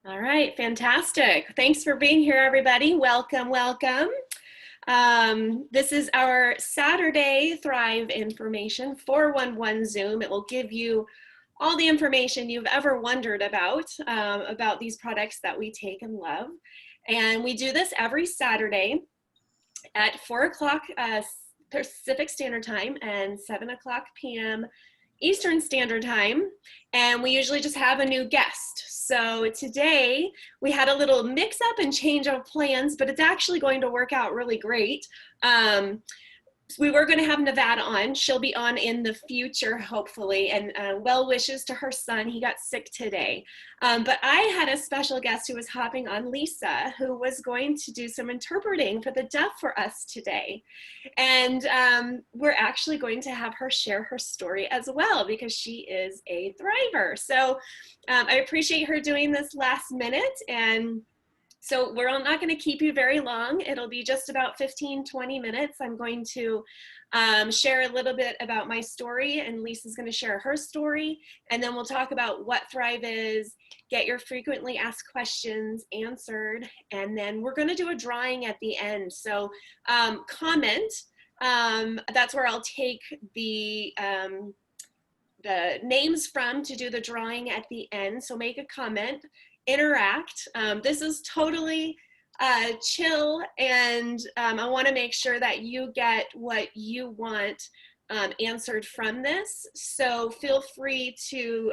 All right, fantastic. Thanks for being here, everybody. Welcome, welcome. This is our Saturday Thrive information 411 Zoom. It will give you all the information you've ever wondered about these products that we take and love. And we do this every Saturday at 4 o'clock Pacific Standard Time and 7 o'clock p.m. Eastern Standard Time, and we usually just have a new guest. So today we had a little mix up and change of plans, but it's actually going to work out really great. We were going to have Nevada on. She'll be on in the future, hopefully, and well wishes to her son. He got sick today. But I had a special guest who was hopping on, Lisa, who was going to do some interpreting for the deaf for us today. And we're actually going to have her share her story as well because she is a thriver. So I appreciate her doing this last minute. And so we're not going to keep you very long. It'll be just about 15-20 minutes. I'm going to share a little bit about my story, and Lisa's going to share her story, and then we'll talk about what Thrive is, get your frequently asked questions answered, and then we're going to do a drawing at the end. So comment. That's where I'll take the names from to do the drawing at the end. So make a comment. Interact. This is totally chill, and I want to make sure that you get what you want answered from this. So feel free to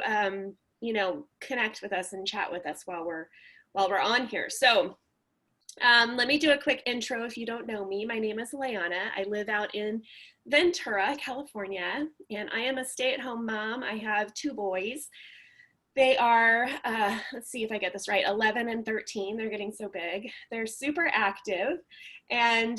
connect with us and chat with us while we're on here. So let me do a quick intro if you don't know me. My name is Leahna. I live out in Ventura, California, and I am a stay-at-home mom. I have two boys. They are, let's see if I get this right, 11 and 13. They're getting so big. They're super active, and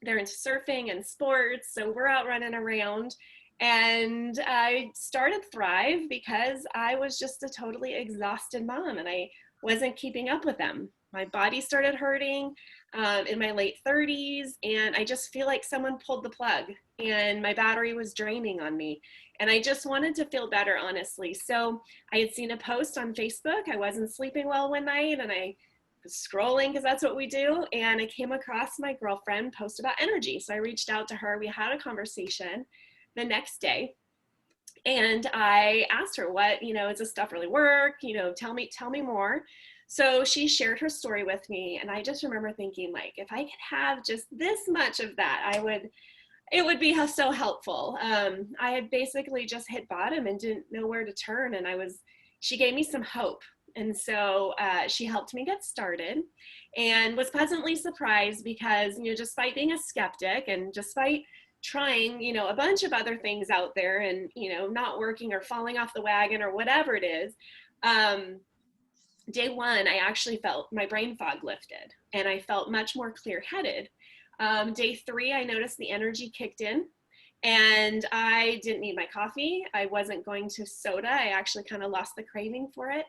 they're into surfing and sports, so we're out running around. And I started Thrive because I was just a totally exhausted mom, and I wasn't keeping up with them. My body started hurting in my late 30s, and I just feel like someone pulled the plug, and my battery was draining on me. And I just wanted to feel better, honestly. So I had seen a post on Facebook. I wasn't sleeping well one night, and I was scrolling because that's what we do. And I came across my girlfriend post about energy. So I reached out to her. We had a conversation the next day. And I asked her, what, does this stuff really work? Tell me more. So she shared her story with me. And I just remember thinking, like, if I could have just this much of that, it would be so helpful. I had basically just hit bottom and didn't know where to turn, and she gave me some hope. And so she helped me get started, and was pleasantly surprised because, despite being a skeptic and despite trying, a bunch of other things out there and, not working or falling off the wagon or whatever it is, day one, I actually felt my brain fog lifted, and I felt much more clear-headed. Day three, I noticed the energy kicked in, and I didn't need my coffee. I wasn't going to soda. I actually kind of lost the craving for it.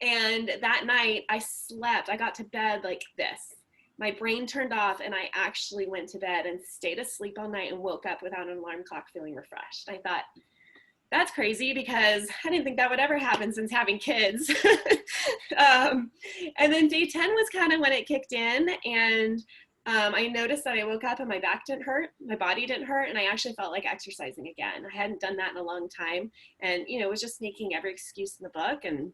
And that night I slept. I got to bed like this. My brain turned off, and I actually went to bed and stayed asleep all night and woke up without an alarm clock feeling refreshed. I thought, that's crazy because I didn't think that would ever happen since having kids. And then day 10 was kind of when it kicked in, and I noticed that I woke up and my back didn't hurt, my body didn't hurt, and I actually felt like exercising again. I hadn't done that in a long time, and was just making every excuse in the book. And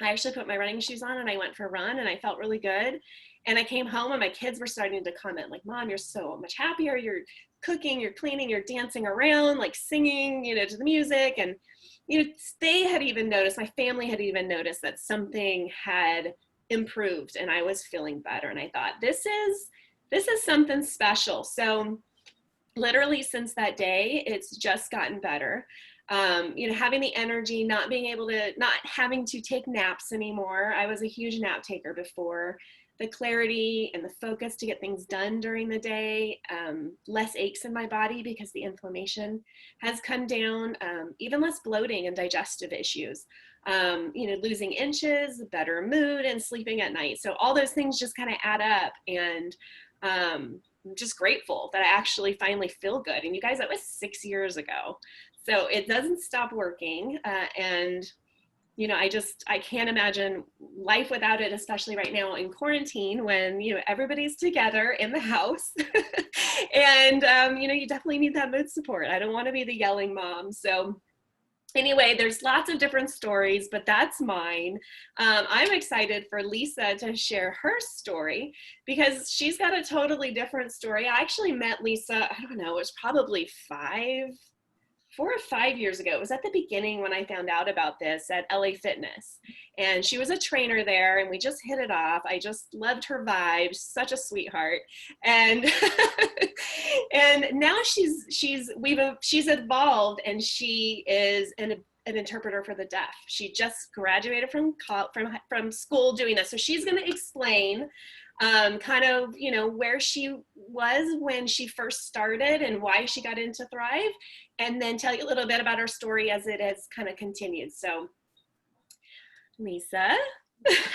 I actually put my running shoes on and I went for a run, and I felt really good. And I came home and my kids were starting to comment like, Mom, you're so much happier. You're cooking, you're cleaning, you're dancing around, like singing, to the music. And, they had even noticed, my family had even noticed that something had improved and I was feeling better. And I thought, this is something special. So literally since that day, it's just gotten better. Having the energy, not having to take naps anymore. I was a huge nap taker before. The clarity and the focus to get things done during the day, less aches in my body because the inflammation has come down, even less bloating and digestive issues, losing inches, better mood, and sleeping at night. So all those things just kind of add up, and I'm just grateful that I actually finally feel good. And you guys, that was 6 years ago. So it doesn't stop working. And I can't imagine life without it, especially right now in quarantine when, everybody's together in the house. And, you definitely need that mood support. I don't want to be the yelling mom. So anyway, there's lots of different stories, but that's mine. I'm excited for Lisa to share her story because she's got a totally different story. I actually met Lisa, I don't know, it was probably 4 or 5 years ago. It was at the beginning when I found out about this at LA Fitness. And she was a trainer there and we just hit it off. I just loved her vibe, such a sweetheart. And and now she's evolved and she is an interpreter for the deaf. She just graduated from school doing that. So she's going to explain kind of, where she was when she first started and why she got into Thrive, and then tell you a little bit about her story as it has kind of continued. So, Lisa,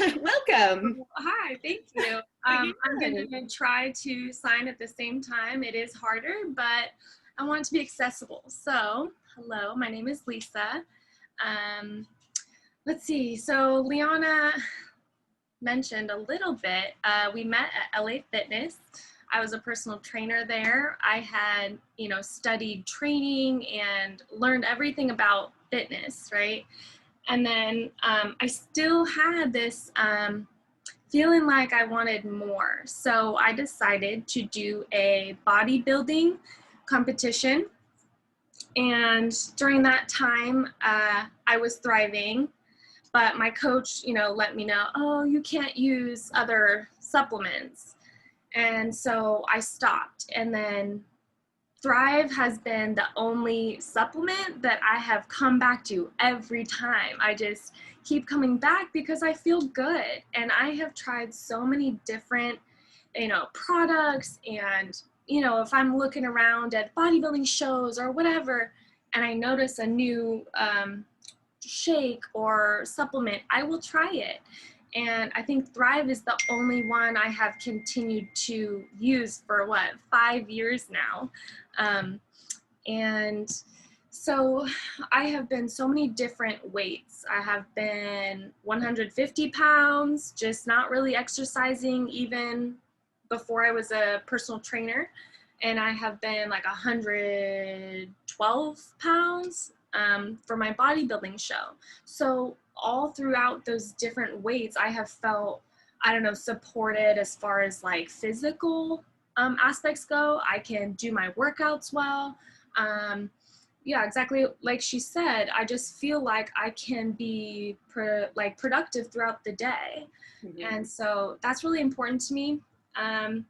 welcome. Hi, thank you. I'm going to try to sign at the same time. It is harder, but I want it to be accessible. So, hello, my name is Lisa. Let's see. So, Leahna mentioned a little bit. We met at LA Fitness. I was a personal trainer there. I had, studied training and learned everything about fitness, right? And then I still had this feeling like I wanted more. So I decided to do a bodybuilding competition. And during that time, I was thriving. But my coach, let me know, oh, you can't use other supplements. And so I stopped. And then Thrive has been the only supplement that I have come back to every time. I just keep coming back because I feel good. And I have tried so many different, products. And, if I'm looking around at bodybuilding shows or whatever, and I notice a new shake or supplement, I will try it. And I think Thrive is the only one I have continued to use for 5 years now. And so I have been so many different weights. I have been 150 pounds, just not really exercising even before I was a personal trainer. And I have been like 112 pounds for my bodybuilding show. So all throughout those different weights, I have felt, supported as far as like physical aspects go. I can do my workouts well. Yeah, exactly like she said, I just feel like I can be productive throughout the day. Mm-hmm. And so that's really important to me. And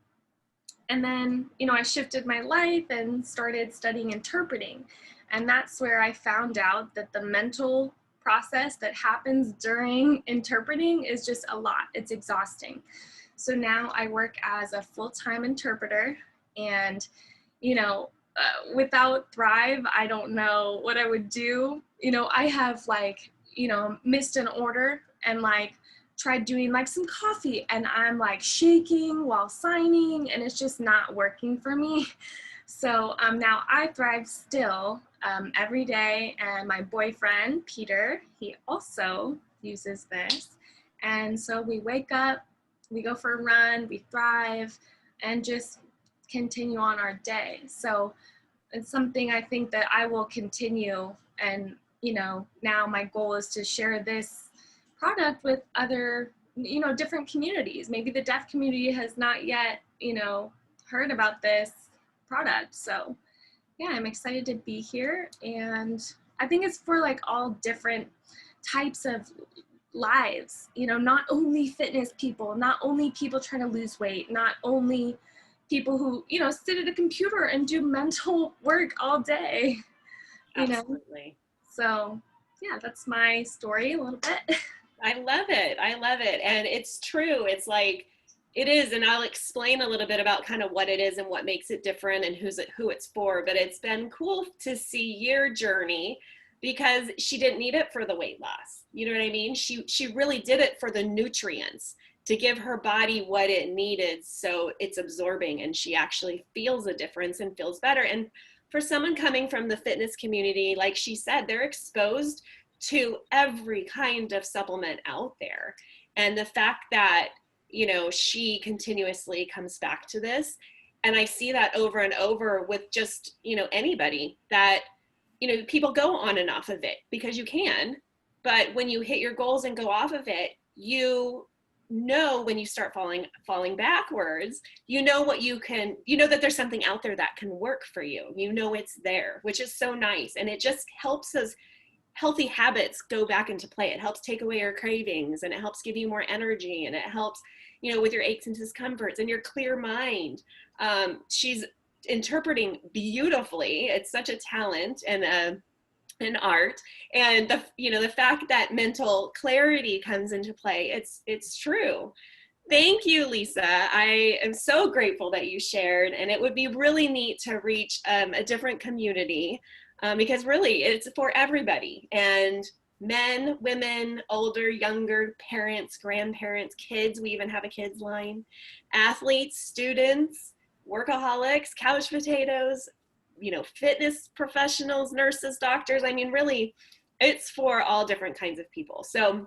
then, I shifted my life and started studying interpreting. And that's where I found out that the mental process that happens during interpreting is just a lot. It's exhausting. So now I work as a full-time interpreter, and, without Thrive, I don't know what I would do. I have missed an order and tried doing some coffee, and I'm shaking while signing, and it's just not working for me. So now I Thrive still every day, and my boyfriend, Peter, he also uses this. And so we wake up, we go for a run, we Thrive, and just continue on our day. So it's something I think that I will continue, and now my goal is to share this product with other, different communities. Maybe the deaf community has not yet, heard about this product. So yeah, I'm excited to be here. And I think it's for all different types of lives, not only fitness people, not only people trying to lose weight, not only people who, sit at a computer and do mental work all day. Absolutely. So yeah, that's my story a little bit. I love it. I love it. And it's true. It's it is. And I'll explain a little bit about kind of what it is and what makes it different and who it's for. But it's been cool to see your journey, because she didn't need it for the weight loss. You know what I mean? She really did it for the nutrients, to give her body what it needed so it's absorbing, and she actually feels a difference and feels better. And for someone coming from the fitness community, like she said, they're exposed to every kind of supplement out there. And the fact that, you know, she continuously comes back to this, and I see that over and over with just, you know, anybody that, you know, people go on and off of it because you can, but when you hit your goals and go off of it, you know, when you start falling backwards, you know what you can, you know that there's something out there that can work for you. You know it's there, which is so nice. And it just helps us healthy habits go back into play. It helps take away your cravings, and it helps give you more energy, and it helps, you know, with your aches and discomforts and your clear mind. She's interpreting beautifully. It's such a talent and an art. And the, you know, the fact that mental clarity comes into play, it's true. Thank you, Lisa. I am so grateful that you shared, and it would be really neat to reach a different community, because really it's for everybody, and men, women, older, younger, parents, grandparents, kids. We even have a kids line, athletes, students, workaholics, couch potatoes, you know, fitness professionals, nurses, doctors. I mean, really, it's for all different kinds of people. So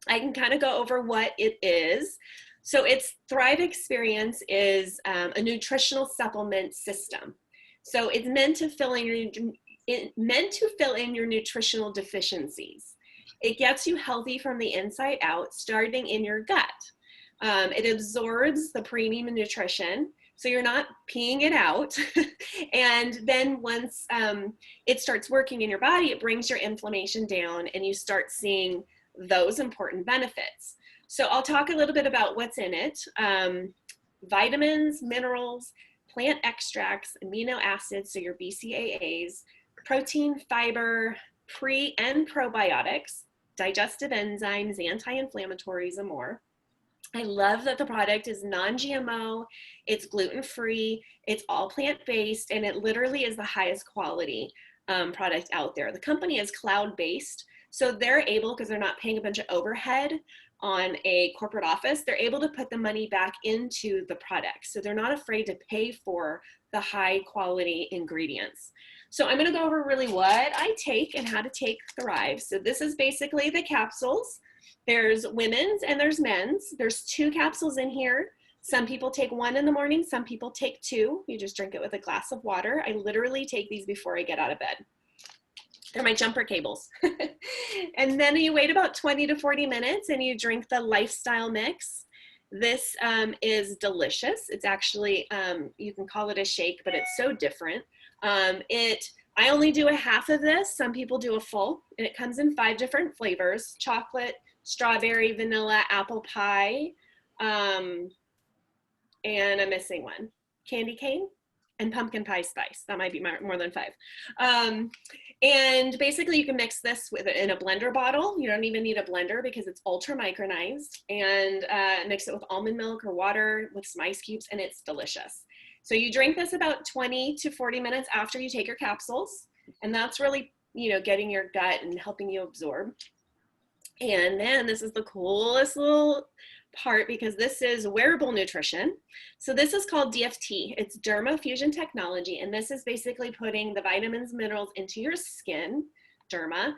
I can kind of go over what it is. So it's Thrive Experience is a nutritional supplement system. So it's meant to fill in your nutritional deficiencies. It gets you healthy from the inside out, starting in your gut. It absorbs the premium nutrition, so you're not peeing it out. And then once it starts working in your body, it brings your inflammation down, and you start seeing those important benefits. So I'll talk a little bit about what's in it. Vitamins, minerals, plant extracts, amino acids, so your BCAAs, protein, fiber, pre and probiotics, digestive enzymes, anti-inflammatories, and more. I love that the product is non-GMO, it's gluten-free, it's all plant-based, and it literally is the highest quality product out there. The company is cloud-based, so they're able, because they're not paying a bunch of overhead on a corporate office, they're able to put the money back into the product. So they're not afraid to pay for the high quality ingredients. So I'm gonna go over really what I take and how to take Thrive. So this is basically the capsules. There's women's and there's men's. There's 2 capsules in here. Some people take 1 in the morning, some people take 2. You just drink it with a glass of water. I literally take these before I get out of bed. They're my jumper cables. And then you wait about 20 to 40 minutes and you drink the lifestyle mix. This is delicious. It's actually, you can call it a shake, but it's so different. I only do a half of this. Some people do a full, and it comes in 5 different flavors: chocolate, strawberry, vanilla, apple pie, and I'm missing one, candy cane, and pumpkin pie spice. That might be more than 5. And basically you can mix this in a blender bottle. You don't even need a blender because it's ultra micronized, and mix it with almond milk or water with some ice cubes, and it's delicious. So you drink this about 20 to 40 minutes after you take your capsules, and that's really, you know, getting your gut and helping you absorb. And then this is the coolest little part, because this is wearable nutrition. So this is called DFT. It's Derma Fusion Technology, and this is basically putting the vitamins, minerals into your skin, derma,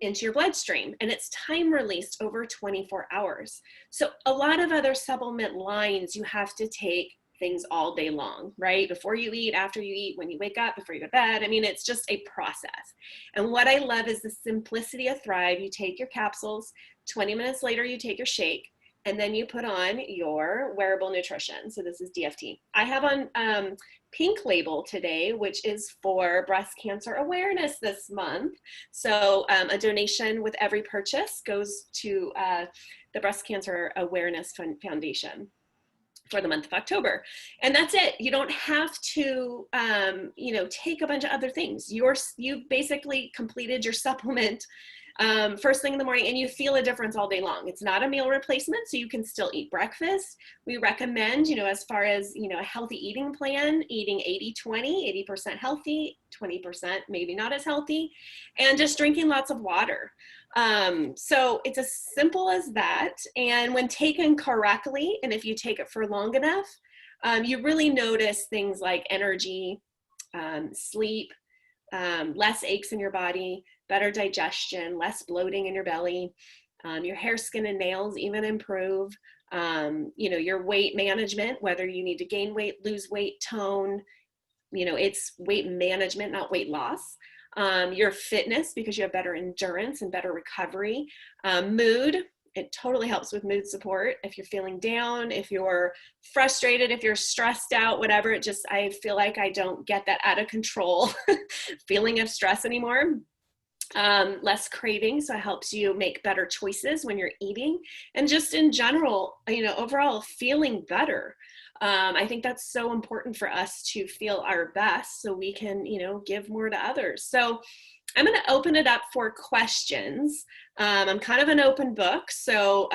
into your bloodstream, and it's time released over 24 hours. So a lot of other supplement lines, you have to take things all day long, right? Before you eat, after you eat, when you wake up, before you go to bed. I mean, it's just a process. And what I love is the simplicity of Thrive. You take your capsules, 20 minutes later, you take your shake, and then you put on your wearable nutrition. So this is DFT. I have on pink label today, which is for breast cancer awareness this month. So a donation with every purchase goes to the Breast Cancer Awareness Foundation for the month of October. And that's it. You don't have to, you know, take a bunch of other things. You've basically completed your supplement first thing in the morning, and you feel a difference all day long. It's not a meal replacement, so you can still eat breakfast. We recommend, you know, as far as, you know, a healthy eating plan, eating 80-20, 80% healthy, 20% maybe not as healthy, and just drinking lots of water. So it's as simple as that. And when taken correctly, and if you take it for long enough, you really notice things like energy, sleep, less aches in your body, better digestion, less bloating in your belly. Your hair, skin, and nails even improve. Your weight management, whether you need to gain weight, lose weight, tone, it's weight management, not weight loss. Your fitness, because you have better endurance and better recovery. Mood, it totally helps with mood support. If you're feeling down, if you're frustrated, if you're stressed out, whatever, I feel like I don't get that out of control feeling of stress anymore. Less craving, so it helps you make better choices when you're eating, and just in general, overall feeling better. I think that's so important for us to feel our best so we can, give more to others. So I'm going to open it up for questions. I'm kind of an open book, so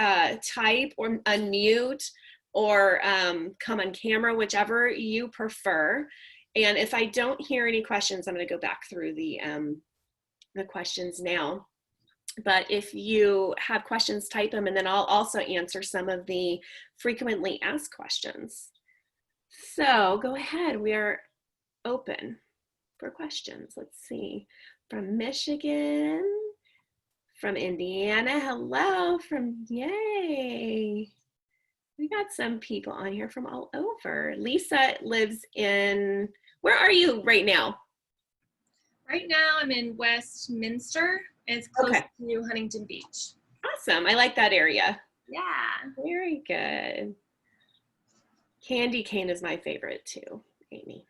type or unmute or come on camera, whichever you prefer. And if I don't hear any questions, I'm going to go back through the questions now. But if you have questions, type them, and then I'll also answer some of the frequently asked questions. So go ahead, we are open for questions. Let's see, from Michigan, from Indiana, hello, yay. We got some people on here from all over. Lisa lives in, where are you right now? Right now I'm in Westminster. It's close to Huntington Beach. Awesome, I like that area. Yeah. Very good. Candy cane is my favorite too, Amy.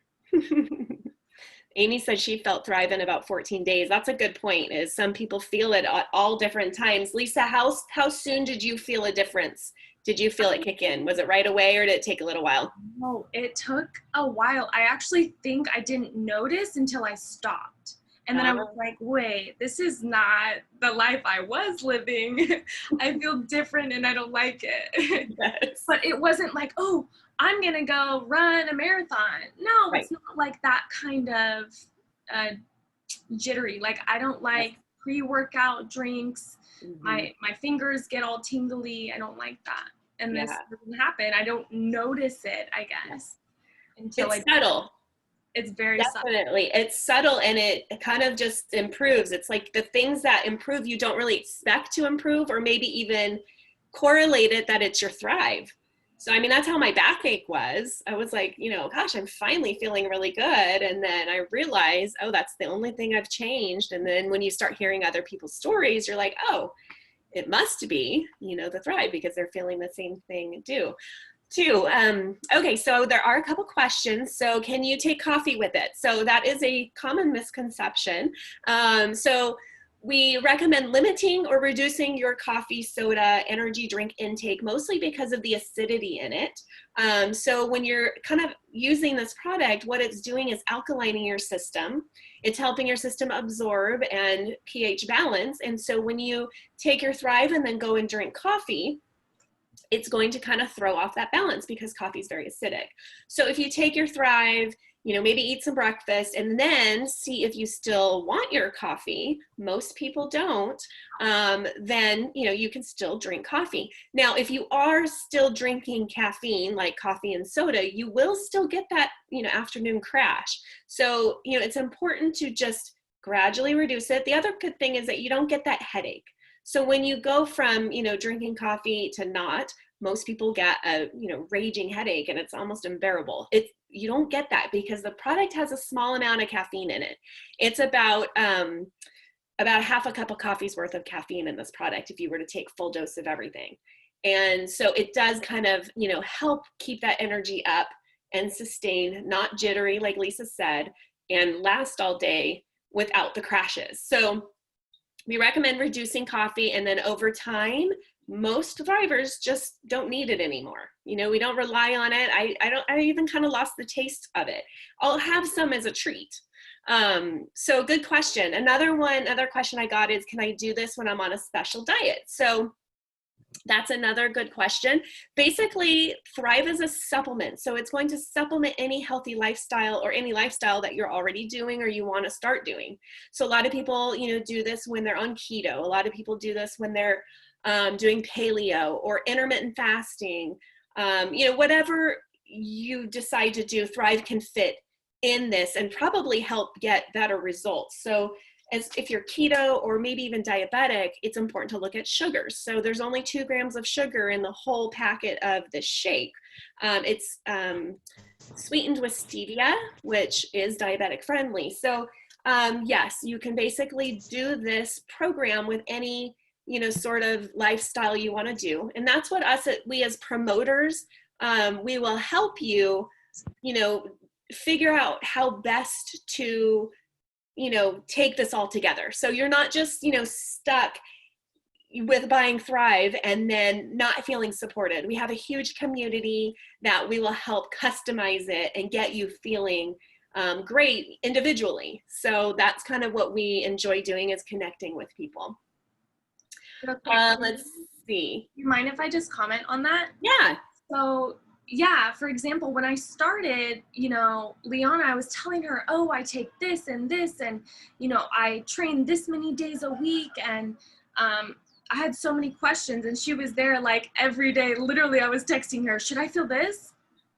Amy said she felt Thrive in about 14 days. That's a good point, is some people feel it at all different times. Lisa, how soon did you feel a difference? Did you feel it kick in? Was it right away or did it take a little while? No, it took a while. I actually think I didn't notice until I stopped. And then I was like, wait, this is not the life I was living. I feel different and I don't like it. Yes. But it wasn't like, oh, I'm going to go run a marathon. No, It's not like that kind of jittery. Like, I don't like pre-workout drinks. Mm-hmm. My fingers get all tingly. I don't like that. And this doesn't happen. I don't notice it, I guess. Until it's subtle. It's very definitely subtle. It's subtle, and it kind of just improves. It's like the things that improve you don't really expect to improve, or maybe even correlate it that it's your Thrive. So, I mean, that's how my backache was. I was like, gosh, I'm finally feeling really good. And then I realized, oh, that's the only thing I've changed. And then when you start hearing other people's stories, you're like, oh, it must be, the Thrive, because they're feeling the same thing too. Okay, so there are a couple questions. So can you take coffee with it? So that is a common misconception. So we recommend limiting or reducing your coffee, soda, energy drink intake, mostly because of the acidity in it. So when you're kind of using this product, what it's doing is alkalining your system. It's helping your system absorb and pH balance. And so when you take your Thrive and then go and drink coffee, it's going to kind of throw off that balance because coffee is very acidic. So if you take your Thrive, maybe eat some breakfast and then see if you still want your coffee. Most people don't. Then, you can still drink coffee. Now, if you are still drinking caffeine, like coffee and soda, you will still get that, afternoon crash. So, it's important to just gradually reduce it. The other good thing is that you don't get that headache. So when you go from, drinking coffee to not, most people get a, raging headache and it's almost unbearable. You don't get that because the product has a small amount of caffeine in it. It's about half a cup of coffee's worth of caffeine in this product if you were to take full dose of everything. And so it does kind of, help keep that energy up and sustain, not jittery, like Lisa said, and last all day without the crashes. So we recommend reducing coffee, and then over time, most Thrivers just don't need it anymore. We don't rely on it. I even kind of lost the taste of it. I'll have some as a treat. So good question. Another question I got is, can I do this when I'm on a special diet? So that's another good question. Basically, Thrive is a supplement. So it's going to supplement any healthy lifestyle or any lifestyle that you're already doing or you want to start doing. So a lot of people, do this when they're on keto. A lot of people do this when they're doing paleo or intermittent fasting. Whatever you decide to do, Thrive can fit in this and probably help get better results. So as if you're keto or maybe even diabetic, it's important to look at sugars. So there's only 2 grams of sugar in the whole packet of the shake. It's sweetened with stevia, which is diabetic friendly. So yes, you can basically do this program with any, you know, sort of lifestyle you want to do. And that's what we as promoters, we will help you, you know, figure out how best to, you know, take this all together. So you're not just, you know, stuck with buying Thrive and then not feeling supported. We have a huge community that we will help customize it and get you feeling great individually. So that's kind of what we enjoy doing, is connecting with people. Okay. Let's see. You mind if I just comment on that? Yeah. So yeah, for example, when I started, you know, Leahna, I was telling her, oh, I take this, and, you know, I train this many days a week, and I had so many questions, and she was there like every day. Literally, I was texting her, should I feel this?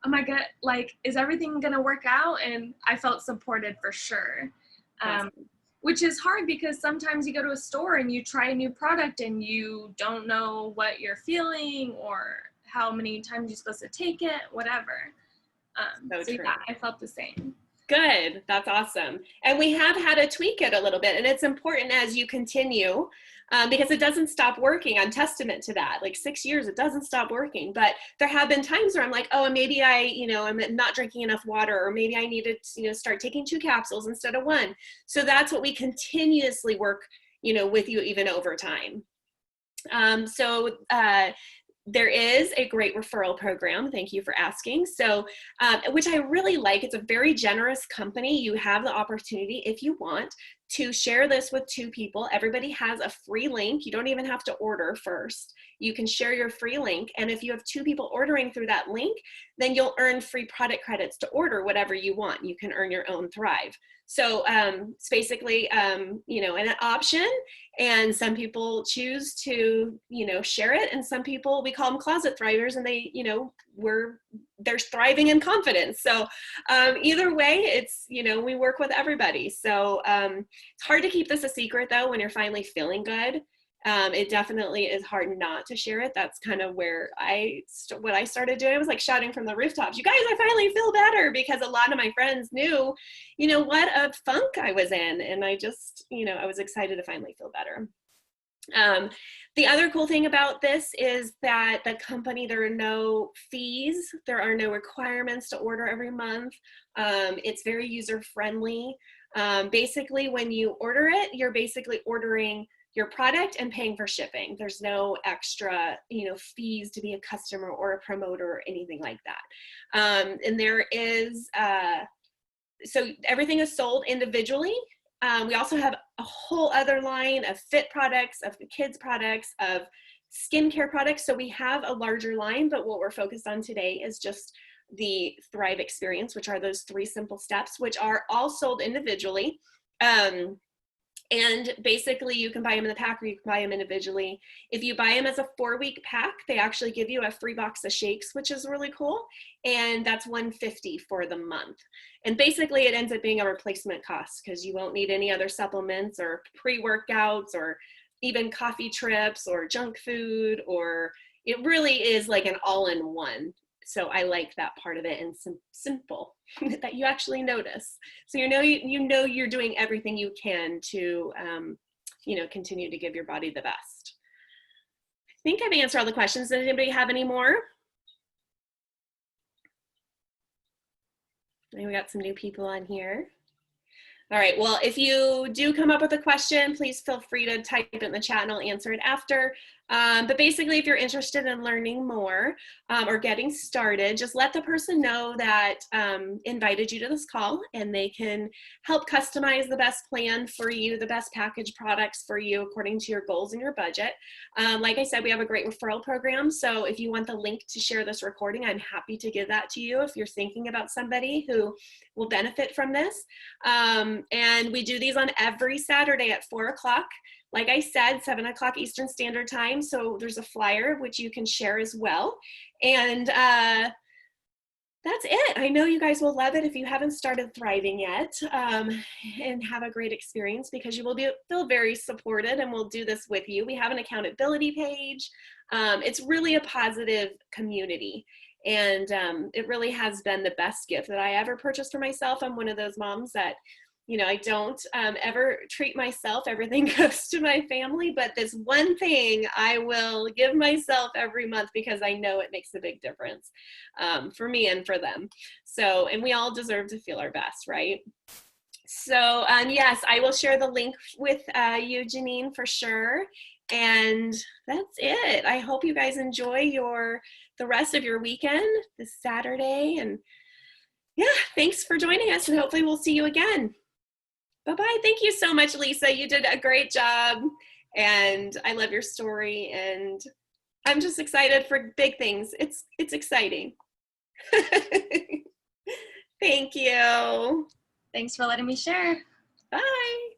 Oh my God, like, is everything gonna work out? And I felt supported for sure. Awesome. Which is hard because sometimes you go to a store and you try a new product and you don't know what you're feeling or how many times you're supposed to take it, whatever. So yeah, I felt the same. Good. That's awesome. And we have had to tweak it a little bit. And it's important as you continue, because it doesn't stop working. I'm testament to that. Like 6 years, it doesn't stop working. But there have been times where I'm like, oh, maybe I'm not drinking enough water, or maybe I need to, you know, start taking 2 capsules instead of 1. So that's what we continuously work, you know, with you even over time. There is a great referral program. Thank you for asking. So, which I really like. It's a very generous company. You have the opportunity, if you want, to share this with 2 people. Everybody has a free link. You don't even have to order first. You can share your free link. And if you have 2 people ordering through that link, then you'll earn free product credits to order whatever you want. You can earn your own Thrive. So it's basically, you know, an option. And some people choose to, you know, share it. And some people, we call them closet thrivers, and they, you know, they're thriving in confidence. So either way, it's, you know, we work with everybody. So it's hard to keep this a secret though, when you're finally feeling good. It definitely is hard not to share it. That's kind of where what I started doing. I was like shouting from the rooftops, you guys, I finally feel better, because a lot of my friends knew, you know, what a funk I was in. And I just, you know, I was excited to finally feel better. The other cool thing about this is that the company, there are no fees. There are no requirements to order every month. It's very user friendly. Basically, when you order it, you're basically ordering your product and paying for shipping. There's no extra, you know, fees to be a customer or a promoter or anything like that. And there is, so everything is sold individually. We also have a whole other line of fit products, of kids products, of skincare products. So we have a larger line, but what we're focused on today is just the Thrive experience, which are those 3 simple steps, which are all sold individually. And basically you can buy them in the pack, or you can buy them individually. If you buy them as a 4-week pack, they actually give you a free box of shakes, which is really cool. And that's $150 for the month. And basically it ends up being a replacement cost, because you won't need any other supplements or pre-workouts or even coffee trips or junk food, or it really is like an all-in-one. So I like that part of it, and simple that you actually notice. So you know you're doing everything you can to you know, continue to give your body the best. I think I've answered all the questions. Does anybody have any more? I think we got some new people on here. All right, well, if you do come up with a question, please feel free to type it in the chat and I'll answer it after. But basically, if you're interested in learning more or getting started, just let the person know that invited you to this call, and they can help customize the best plan for you, the best package products for you according to your goals and your budget. Like I said, we have a great referral program. So if you want the link to share this recording, I'm happy to give that to you if you're thinking about somebody who will benefit from this. And we do these on every Saturday at 4 o'clock. Like I said, 7 o'clock Eastern Standard Time. So there's a flyer which you can share as well. And that's that's it. I know you guys will love it if you haven't started Thriving yet, and have a great experience, because you will feel very supported, and we'll do this with you. We have an accountability page. It's really a positive community, and it really has been the best gift that I ever purchased for myself. I'm one of those moms that, I don't ever treat myself. Everything goes to my family, but this one thing I will give myself every month, because I know it makes a big difference for me and for them. So, and we all deserve to feel our best, right? So yes, I will share the link with you, Janine, for sure. And that's it. I hope you guys enjoy the rest of your weekend this Saturday. And yeah, thanks for joining us, and hopefully we'll see you again. Bye-bye. Thank you so much, Lisa. You did a great job, and I love your story, and I'm just excited for big things. It's exciting. Thank you. Thanks for letting me share. Bye.